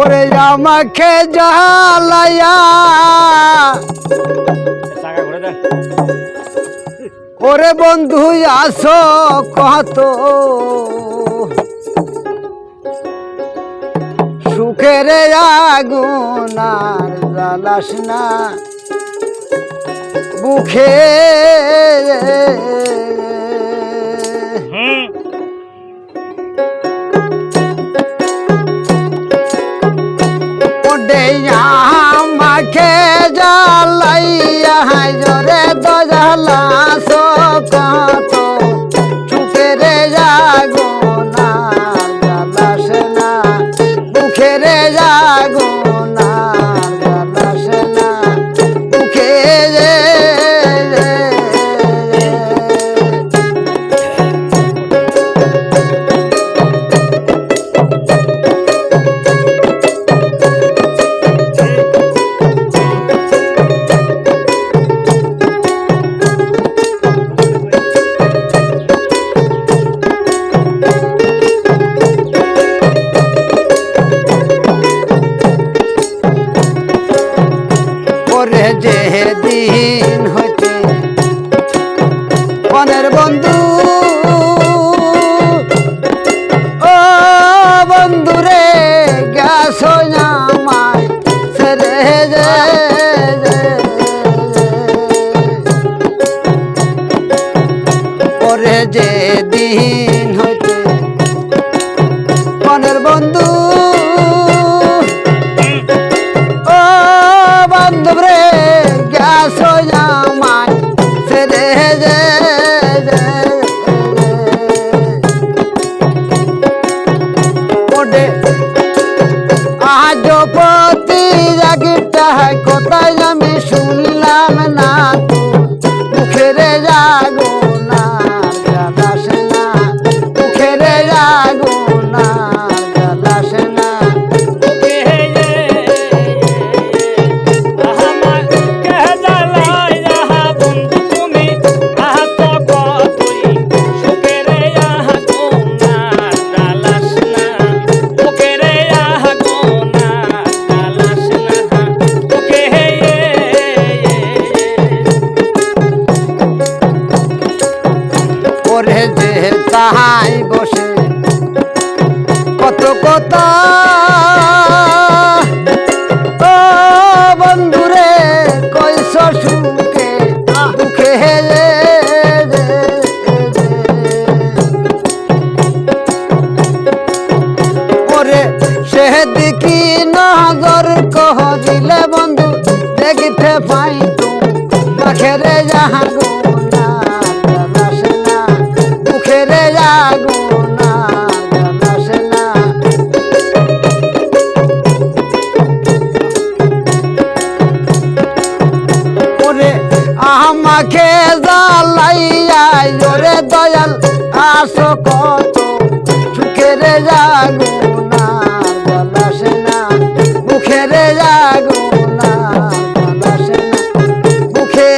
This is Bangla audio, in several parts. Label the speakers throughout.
Speaker 1: ওরে আমাকে জ্বালায়া ওরে বন্ধু আসো কত সুখের আগুন আর জ্বালাস না বুকে আমাকে জ্বালাইয়া জরে দজালা কত চুপেরে যাগো না জ্বালাস না বুকেরে যাগো না জ্বালাস না বুকে যে দিন হইতে মনের বন্ধু ও বন্ধু রে গ্যাস আমায় ছেড়ে ওরে যে দিন হইতে মনের বন্ধু রে গ্যাস আমায় ছেড়ে ওডে আজ প্রতি জাগিটা কোথায় আমি শুনলাম না মুখেরে যাগো না জ্বালাস না মুখেরে যাগো না জ্বালাস না তাহাই বসে কত কথা ও বন্ধুরে কইস সুখে দুঃখে ওরে সে দিকি নজর কহ দিলে বন্ধু দেখিতে পাই তো পাখেরে যাগো না জ্বালাস না মুখেরে যাগো না জ্বালাস না ওরে আমাকে জ্বালাইয়া ওরে দয়াল আসো কত সুখেরে যাগো না জ্বালাস না মুখেরে যাগো না জ্বালাস না মুখে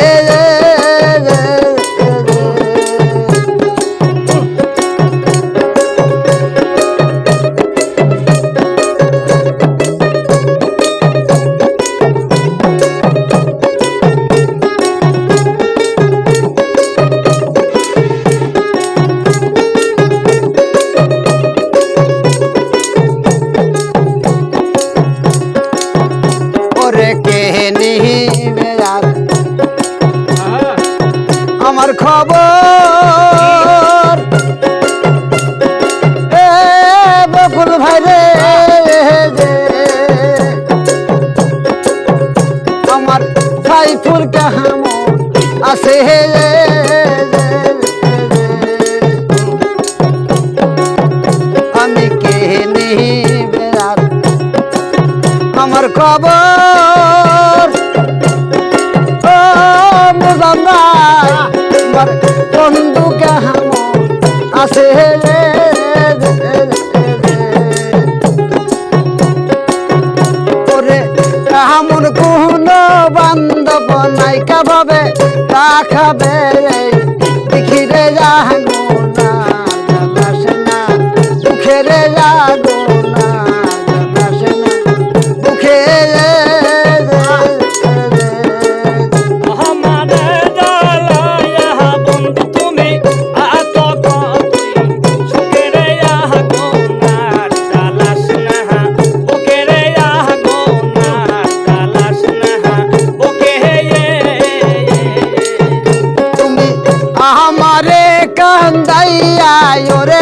Speaker 1: আমার খবর এ বকুল ভাই রে আমার সাইফুল কাহাম আছে আমি কে নিবে আমার খবর ও মুজাম্মাই বন্ধু কাহাম আছে ওরে কাহামন কোন বান্ধব নাইকা ভাবে তাকাবে দেখিরে যাগো না জ্বালাস না সুখেরে যাগো না জ্বালাস না ওরে